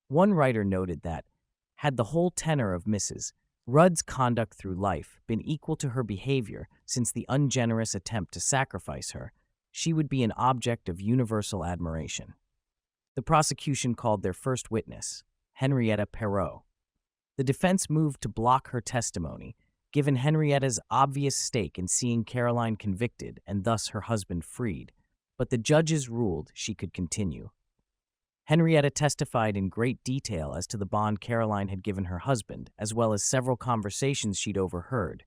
One writer noted that, had the whole tenor of Mrs. Rudd's conduct through life been equal to her behavior since the ungenerous attempt to sacrifice her, she would be an object of universal admiration. The prosecution called their first witness, Henrietta Perrot. The defense moved to block her testimony, given Henrietta's obvious stake in seeing Caroline convicted and thus her husband freed, but the judges ruled she could continue. Henrietta testified in great detail as to the bond Caroline had given her husband, as well as several conversations she'd overheard,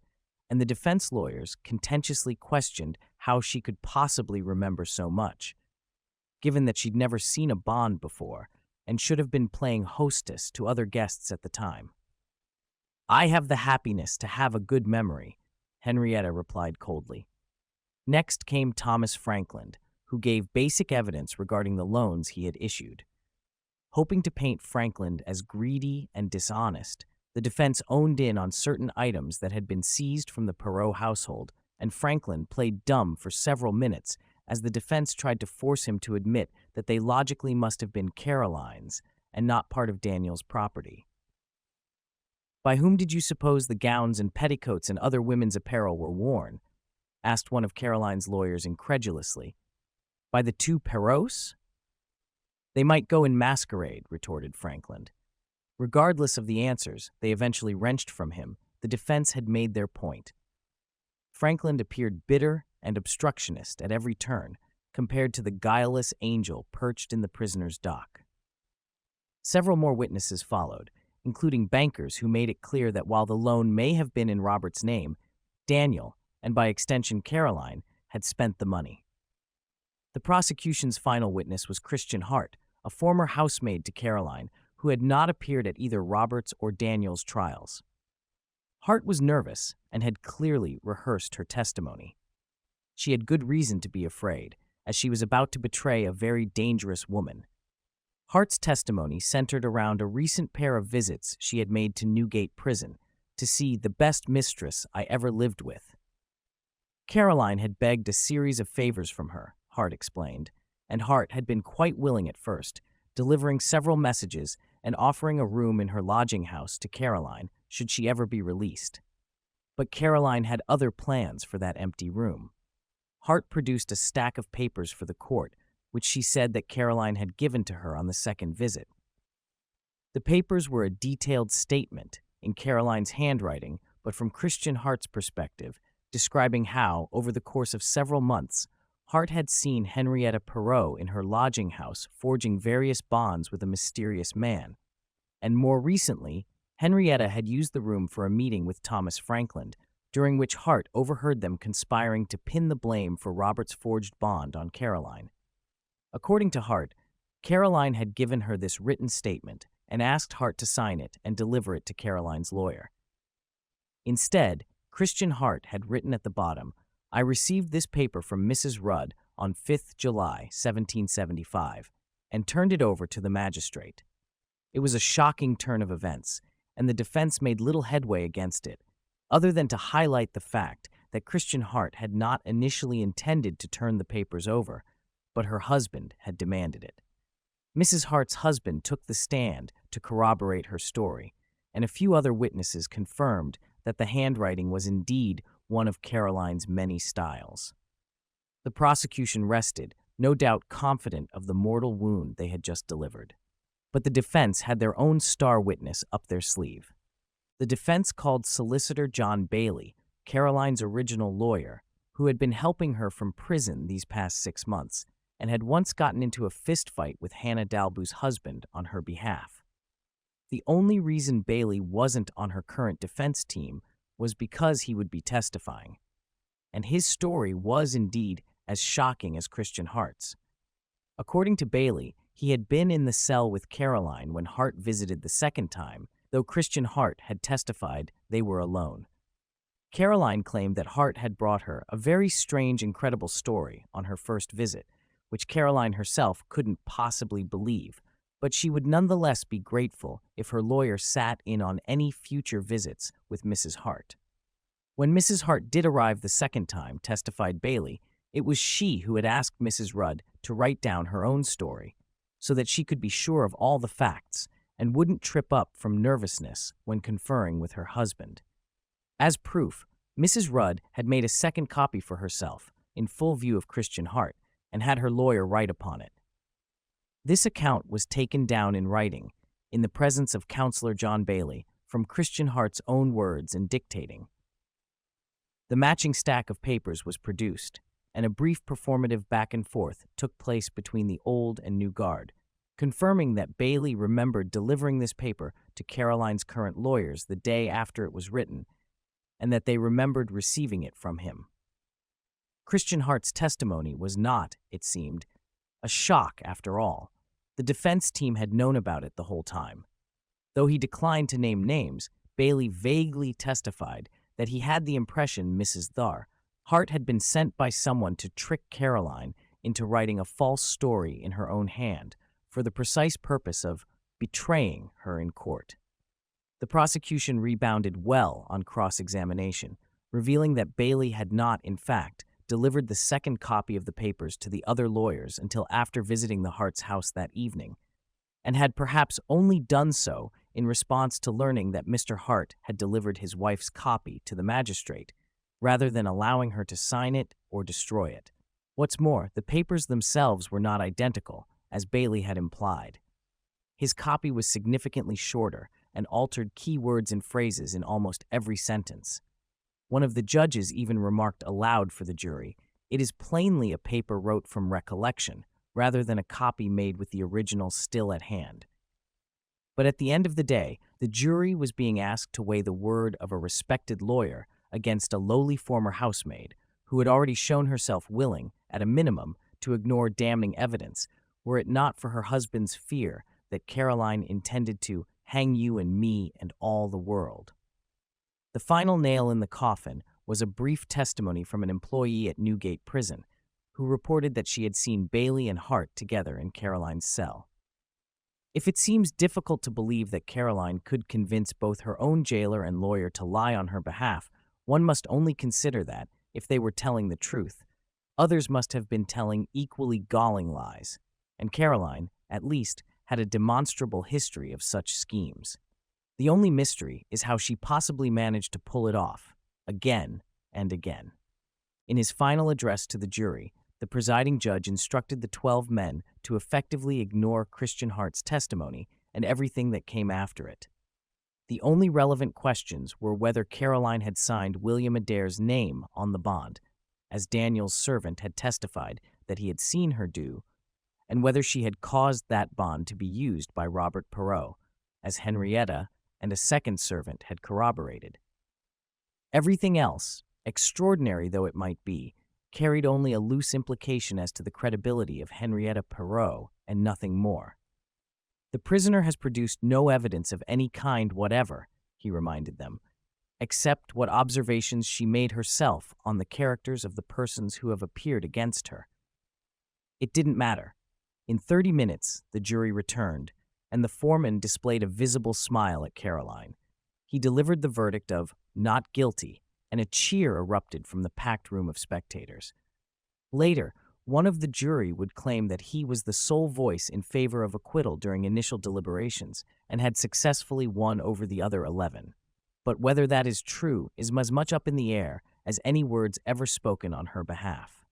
and the defense lawyers contentiously questioned how she could possibly remember so much, given that she'd never seen a bond before and should have been playing hostess to other guests at the time. "I have the happiness to have a good memory," Henrietta replied coldly. Next came Thomas Franklin, who gave basic evidence regarding the loans he had issued. Hoping to paint Franklin as greedy and dishonest, the defense owned in on certain items that had been seized from the Perrot household, and Franklin played dumb for several minutes as the defense tried to force him to admit that they logically must have been Caroline's and not part of Daniel's property. "By whom did you suppose the gowns and petticoats and other women's apparel were worn?" asked one of Caroline's lawyers incredulously. "By the 2 Perrots?" "They might go in masquerade," retorted Franklin. Regardless of the answers they eventually wrenched from him, the defense had made their point. Franklin appeared bitter and obstructionist at every turn, compared to the guileless angel perched in the prisoner's dock. Several more witnesses followed, including bankers who made it clear that while the loan may have been in Robert's name, Daniel, and by extension Caroline, had spent the money. The prosecution's final witness was Christian Hart, a former housemaid to Caroline, who had not appeared at either Robert's or Daniel's trials. Hart was nervous and had clearly rehearsed her testimony. She had good reason to be afraid, as she was about to betray a very dangerous woman. Hart's testimony centered around a recent pair of visits she had made to Newgate Prison to see the best mistress I ever lived with. Caroline had begged a series of favors from her, Hart explained, and Hart had been quite willing at first, delivering several messages and offering a room in her lodging house to Caroline should she ever be released. But Caroline had other plans for that empty room. Hart produced a stack of papers for the court, which she said that Caroline had given to her on the second visit. The papers were a detailed statement, in Caroline's handwriting, but from Christian Hart's perspective, describing how, over the course of several months, Hart had seen Henrietta Perrot in her lodging house forging various bonds with a mysterious man, and more recently, Henrietta had used the room for a meeting with Thomas Franklin, during which Hart overheard them conspiring to pin the blame for Robert's forged bond on Caroline. According to Hart, Caroline had given her this written statement and asked Hart to sign it and deliver it to Caroline's lawyer. Instead, Christian Hart had written at the bottom, "I received this paper from Mrs. Rudd on 5th July, 1775, and turned it over to the magistrate." It was a shocking turn of events, and the defense made little headway against it, other than to highlight the fact that Christian Hart had not initially intended to turn the papers over, but her husband had demanded it. Mrs. Hart's husband took the stand to corroborate her story, and a few other witnesses confirmed that the handwriting was indeed one of Caroline's many styles. The prosecution rested, no doubt confident of the mortal wound they had just delivered. But the defense had their own star witness up their sleeve. The defense called Solicitor John Bailey, Caroline's original lawyer, who had been helping her from prison these past 6 months and had once gotten into a fistfight with Hannah Dalbou's husband on her behalf. The only reason Bailey wasn't on her current defense team was because he would be testifying. And his story was indeed as shocking as Christian Hart's. According to Bailey, he had been in the cell with Caroline when Hart visited the second time, though Christian Hart had testified they were alone. Caroline claimed that Hart had brought her a very strange, incredible story on her first visit, which Caroline herself couldn't possibly believe, but she would nonetheless be grateful if her lawyer sat in on any future visits with Mrs. Hart. When Mrs. Hart did arrive the second time, testified Bailey, it was she who had asked Mrs. Rudd to write down her own story, so that she could be sure of all the facts and wouldn't trip up from nervousness when conferring with her husband. As proof, Mrs. Rudd had made a second copy for herself, in full view of Christian Hart, and had her lawyer write upon it. This account was taken down in writing, in the presence of Counselor John Bailey, from Christian Hart's own words and dictating. The matching stack of papers was produced, and a brief performative back and forth took place between the old and new guard, confirming that Bailey remembered delivering this paper to Caroline's current lawyers the day after it was written, and that they remembered receiving it from him. Christian Hart's testimony was not, it seemed, a shock after all. The defense team had known about it the whole time. Though he declined to name names, Bailey vaguely testified that he had the impression Mrs. Hart had been sent by someone to trick Caroline into writing a false story in her own hand for the precise purpose of betraying her in court. The prosecution rebounded well on cross-examination, revealing that Bailey had not, in fact, delivered the second copy of the papers to the other lawyers until after visiting the Harts' house that evening, and had perhaps only done so in response to learning that Mr. Hart had delivered his wife's copy to the magistrate, rather than allowing her to sign it or destroy it. What's more, the papers themselves were not identical, as Bailey had implied. His copy was significantly shorter and altered key words and phrases in almost every sentence. One of the judges even remarked aloud for the jury, "It is plainly a paper wrote from recollection, rather than a copy made with the original still at hand." But at the end of the day, the jury was being asked to weigh the word of a respected lawyer against a lowly former housemaid who had already shown herself willing, at a minimum, to ignore damning evidence, were it not for her husband's fear that Caroline intended to hang you and me and all the world. The final nail in the coffin was a brief testimony from an employee at Newgate Prison, who reported that she had seen Bailey and Hart together in Caroline's cell. If it seems difficult to believe that Caroline could convince both her own jailer and lawyer to lie on her behalf, one must only consider that, if they were telling the truth, others must have been telling equally galling lies, and Caroline, at least, had a demonstrable history of such schemes. The only mystery is how she possibly managed to pull it off, again and again. In his final address to the jury, the presiding judge instructed the 12 men to effectively ignore Christian Hart's testimony and everything that came after it. The only relevant questions were whether Caroline had signed William Adair's name on the bond, as Daniel's servant had testified that he had seen her do, and whether she had caused that bond to be used by Robert Perot, as Henrietta and a second servant had corroborated. Everything else, extraordinary though it might be, carried only a loose implication as to the credibility of Henrietta Perot and nothing more. "The prisoner has produced no evidence of any kind whatever," he reminded them, "except what observations she made herself on the characters of the persons who have appeared against her." It didn't matter. In 30 minutes, the jury returned, and the foreman displayed a visible smile at Caroline. He delivered the verdict of "not guilty," and a cheer erupted from the packed room of spectators. Later, One of the jury would claim that he was the sole voice in favor of acquittal during initial deliberations and had successfully won over the other 11. But whether that is true is as much up in the air as any words ever spoken on her behalf.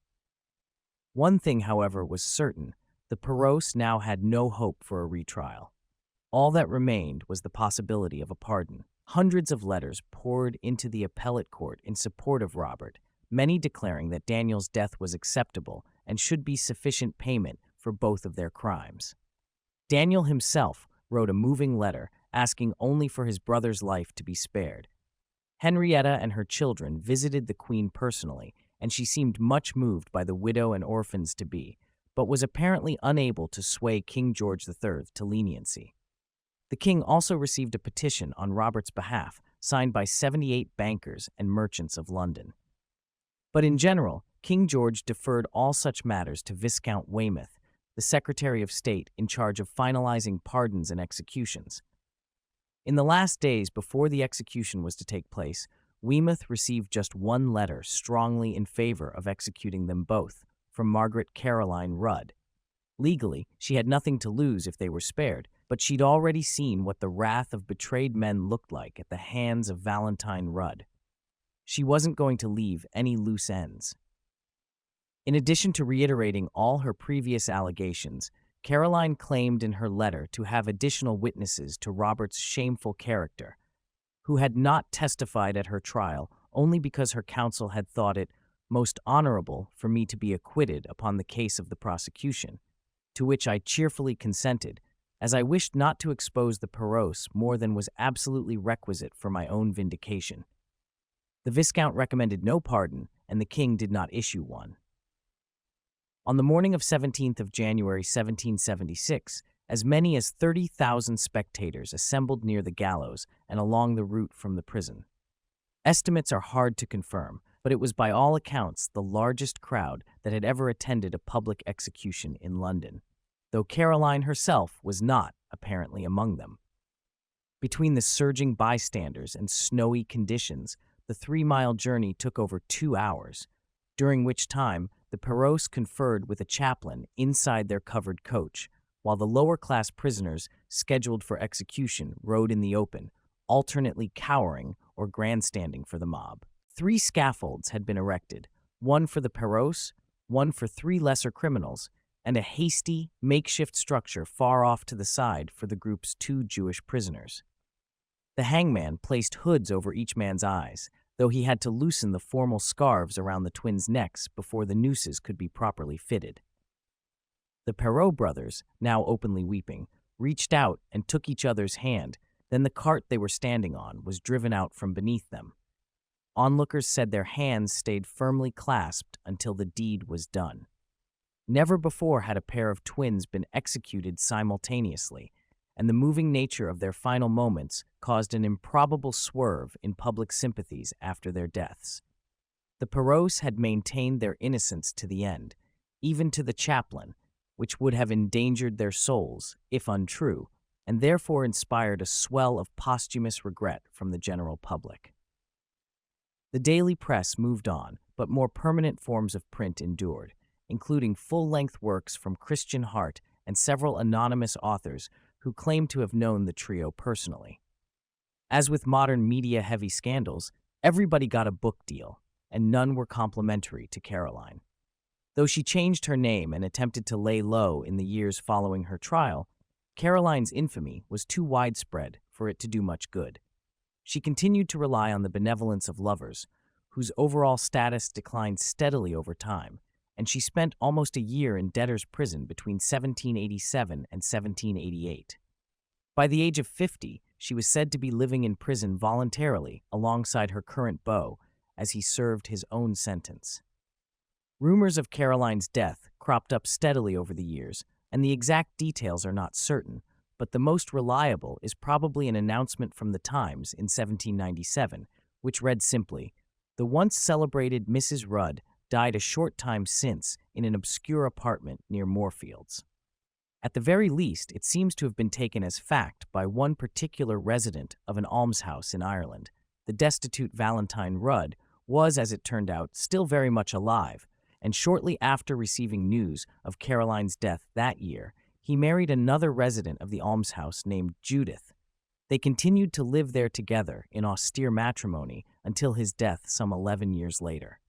One thing, however, was certain: the Perros now had no hope for a retrial. All that remained was the possibility of a pardon. Hundreds of letters poured into the appellate court in support of Robert, many declaring that Daniel's death was acceptable and should be sufficient payment for both of their crimes. Daniel himself wrote a moving letter asking only for his brother's life to be spared. Henrietta and her children visited the Queen personally, and she seemed much moved by the widow and orphans-to-be, but was apparently unable to sway King George III to leniency. The king also received a petition on Robert's behalf, signed by 78 bankers and merchants of London. But in general, King George deferred all such matters to Viscount Weymouth, the Secretary of State in charge of finalizing pardons and executions. In the last days before the execution was to take place, Weymouth received just one letter strongly in favor of executing them both, from Margaret Caroline Rudd. Legally, she had nothing to lose if they were spared, but she'd already seen what the wrath of betrayed men looked like at the hands of Valentine Rudd. She wasn't going to leave any loose ends. In addition to reiterating all her previous allegations, Caroline claimed in her letter to have additional witnesses to Robert's shameful character, who had not testified at her trial only because her counsel had thought it most honorable for me to be acquitted upon the case of the prosecution, to which I cheerfully consented, as I wished not to expose the Perros more than was absolutely requisite for my own vindication. The Viscount recommended no pardon, and the king did not issue one. On the morning of 17th of January 1776, as many as 30,000 spectators assembled near the gallows and along the route from the prison. Estimates are hard to confirm, but it was by all accounts the largest crowd that had ever attended a public execution in London, though Caroline herself was not, apparently, among them. Between the surging bystanders and snowy conditions, the 3-mile journey took over 2 hours, during which time the Perros conferred with a chaplain inside their covered coach, while the lower-class prisoners scheduled for execution rode in the open, alternately cowering or grandstanding for the mob. 3 scaffolds had been erected, one for the Perros, one for 3 lesser criminals, and a hasty, makeshift structure far off to the side for the group's 2 Jewish prisoners. The hangman placed hoods over each man's eyes, though he had to loosen the formal scarves around the twins' necks before the nooses could be properly fitted. The Perrot brothers, now openly weeping, reached out and took each other's hand. Then the cart they were standing on was driven out from beneath them. Onlookers said their hands stayed firmly clasped until the deed was done. Never before had a pair of twins been executed simultaneously, and the moving nature of their final moments caused an improbable swerve in public sympathies after their deaths. The Perros had maintained their innocence to the end, even to the chaplain, which would have endangered their souls, if untrue, and therefore inspired a swell of posthumous regret from the general public. The daily press moved on, but more permanent forms of print endured, including full-length works from Christian Hart and several anonymous authors who claimed to have known the trio personally. As with modern media-heavy scandals, everybody got a book deal, and none were complimentary to Caroline. Though she changed her name and attempted to lay low in the years following her trial, Caroline's infamy was too widespread for it to do much good. She continued to rely on the benevolence of lovers, whose overall status declined steadily over time, and she spent almost a year in debtor's prison between 1787 and 1788. By the age of 50, she was said to be living in prison voluntarily alongside her current beau as he served his own sentence. Rumors of Caroline's death cropped up steadily over the years, and the exact details are not certain, but the most reliable is probably an announcement from the Times in 1797, which read simply, "The once celebrated Mrs. Rudd died a short time since in an obscure apartment near Moorfields." At the very least, it seems to have been taken as fact by one particular resident of an almshouse in Ireland. The destitute Valentine Rudd was, as it turned out, still very much alive, and shortly after receiving news of Caroline's death that year, he married another resident of the almshouse named Judith. They continued to live there together in austere matrimony until his death some 11 years later.